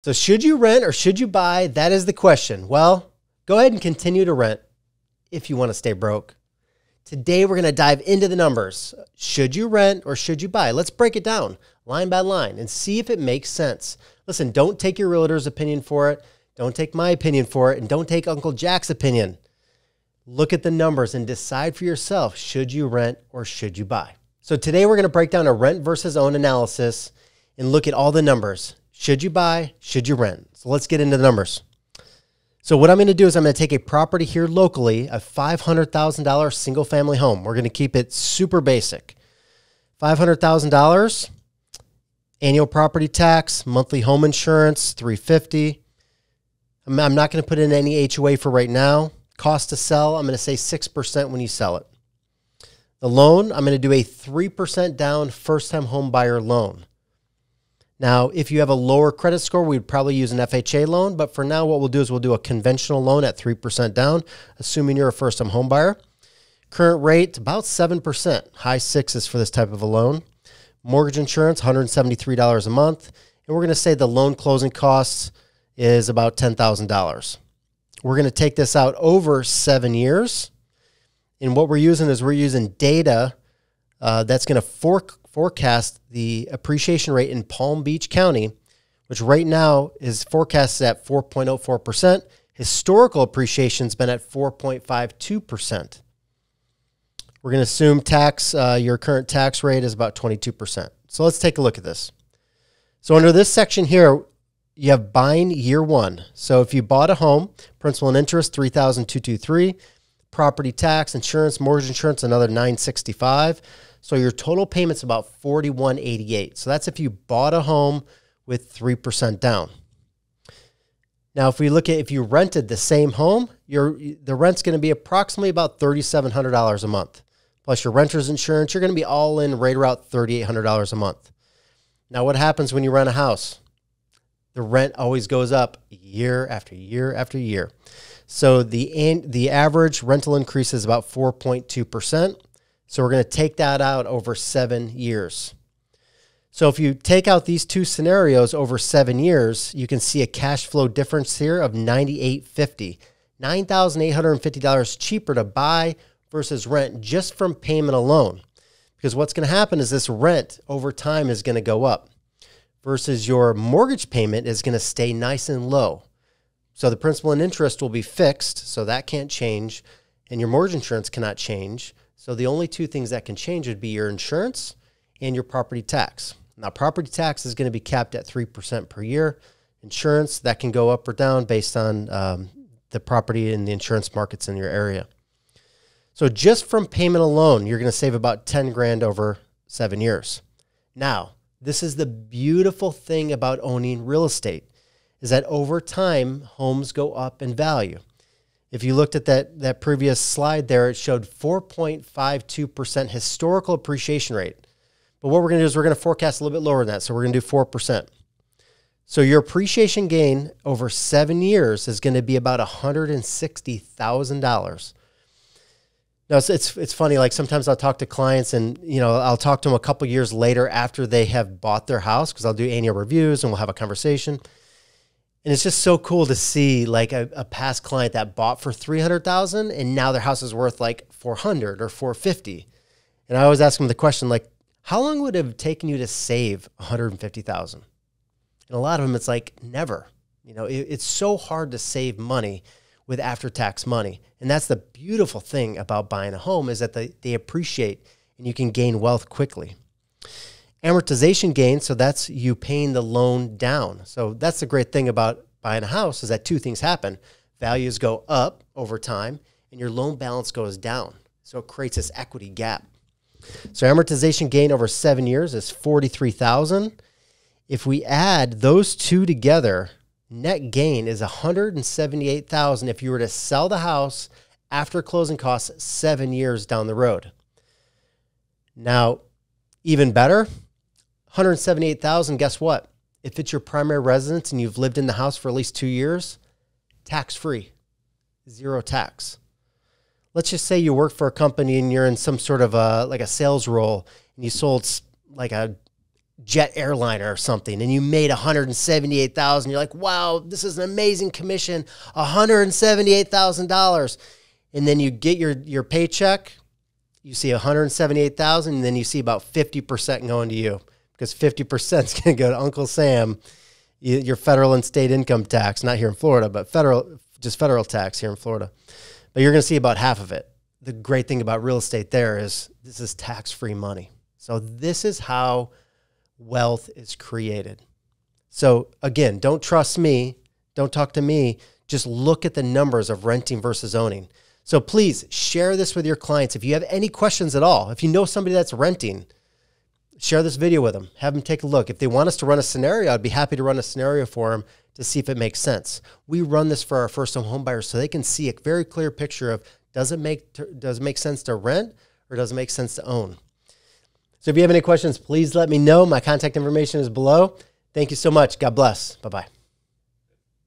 So should you rent or should you buy? That is the question. Well, go ahead and continue to rent if you want to stay broke. Today, we're going to dive into the numbers. Should you rent or should you buy? Let's break it down line by line and see if it makes sense. Listen, don't take your realtor's opinion for it. Don't take my opinion for it. And don't take Uncle Jack's opinion. Look at the numbers and decide for yourself, should you rent or should you buy? So today, we're going to break down a rent versus own analysis and look at all the numbers. Should you buy? Should you rent? So let's get into the numbers. So what I'm going to do is I'm going to take a property here locally, a $500,000 single family home. We're going to keep it super basic. $500,000, annual property tax, monthly home insurance, $350. I'm not going to put in any HOA for right now. Cost to sell, I'm going to say 6% when you sell it. The loan, I'm going to do a 3% down first-time home buyer loan. Now, if you have a lower credit score, we'd probably use an FHA loan. But for now, what we'll do is we'll do a conventional loan at 3% down, assuming you're a first-time home buyer. Current rate, about 7%. High sixes for this type of a loan. Mortgage insurance, $173 a month. And we're going to say the loan closing costs is about $10,000. We're going to take this out over 7 years. And what we're using data that's going to forecast the appreciation rate in Palm Beach County, which right now is forecasted at 4.04%. Historical appreciation's been at 4.52%. We're going to assume your current tax rate is about 22%. So let's take a look at this. So under this section here, you have buying year one. So if you bought a home, principal and interest, $3,223, property tax, insurance, mortgage insurance, another $965. So your total payment's about $41.88. So that's if you bought a home with 3% down. Now, if we look at if you rented the same home, the rent's going to be approximately about $3,700 a month. Plus your renter's insurance, you're going to be all in right around $3,800 a month. Now, what happens when you rent a house? The rent always goes up year after year after year. So the average rental increase is about 4.2%. So we're going to take that out over 7 years. So if you take out these two scenarios over 7 years, you can see a cash flow difference here of $9,850. $9,850 cheaper to buy versus rent just from payment alone. Because what's going to happen is this rent over time is going to go up versus your mortgage payment is going to stay nice and low. So the principal and interest will be fixed, so that can't change, and your mortgage insurance cannot change. So the only two things that can change would be your insurance and your property tax. Now, property tax is going to be capped at 3% per year. Insurance, that can go up or down based on the property and the insurance markets in your area. So just from payment alone, you're going to save about 10 grand over 7 years. Now, this is the beautiful thing about owning real estate, is that over time, homes go up in value. If you looked at that previous slide there, it showed 4.52% historical appreciation rate. But what we're going to do is we're going to forecast a little bit lower than that. So we're going to do 4%. So your appreciation gain over 7 years is going to be about $160,000. Now, it's funny, like sometimes I'll talk to clients and, I'll talk to them a couple years later after they have bought their house because I'll do annual reviews and we'll have a conversation. And it's just so cool to see like a past client that bought for $300,000 and now their house is worth like $400 or $450. And I always ask them the question, like, how long would it have taken you to save $150,000? And a lot of them, it's like never. It's so hard to save money with after-tax money. And that's the beautiful thing about buying a home is that they appreciate and you can gain wealth quickly. Amortization gain, so that's you paying the loan down. So that's the great thing about buying a house is that two things happen. Values go up over time and your loan balance goes down. So it creates this equity gap. So amortization gain over 7 years is $43,000. If we add those two together, net gain is $178,000 if you were to sell the house after closing costs 7 years down the road. Now, even better, $178,000, guess what? If it's your primary residence and you've lived in the house for at least 2 years, tax-free, zero tax. Let's just say you work for a company and you're in some sort of like a sales role and you sold like a jet airliner or something, and you made $178,000. You're like, wow, this is an amazing commission, $178,000. And then you get your paycheck, you see $178,000, and then you see about 50% going to you, because 50% is going to go to Uncle Sam, your federal and state income tax, not here in Florida, but just federal tax here in Florida. But you're going to see about half of it. The great thing about real estate there is this is tax-free money. So this is how wealth is created. So again, don't trust me. Don't talk to me. Just look at the numbers of renting versus owning. So please share this with your clients. If you have any questions at all, if you know somebody that's renting, share this video with them. Have them take a look. If they want us to run a scenario, I'd be happy to run a scenario for them to see if it makes sense. We run this for our first-time home buyers so they can see a very clear picture of does it make sense to rent or does it make sense to own? So if you have any questions, please let me know. My contact information is below. Thank you so much. God bless. Bye-bye.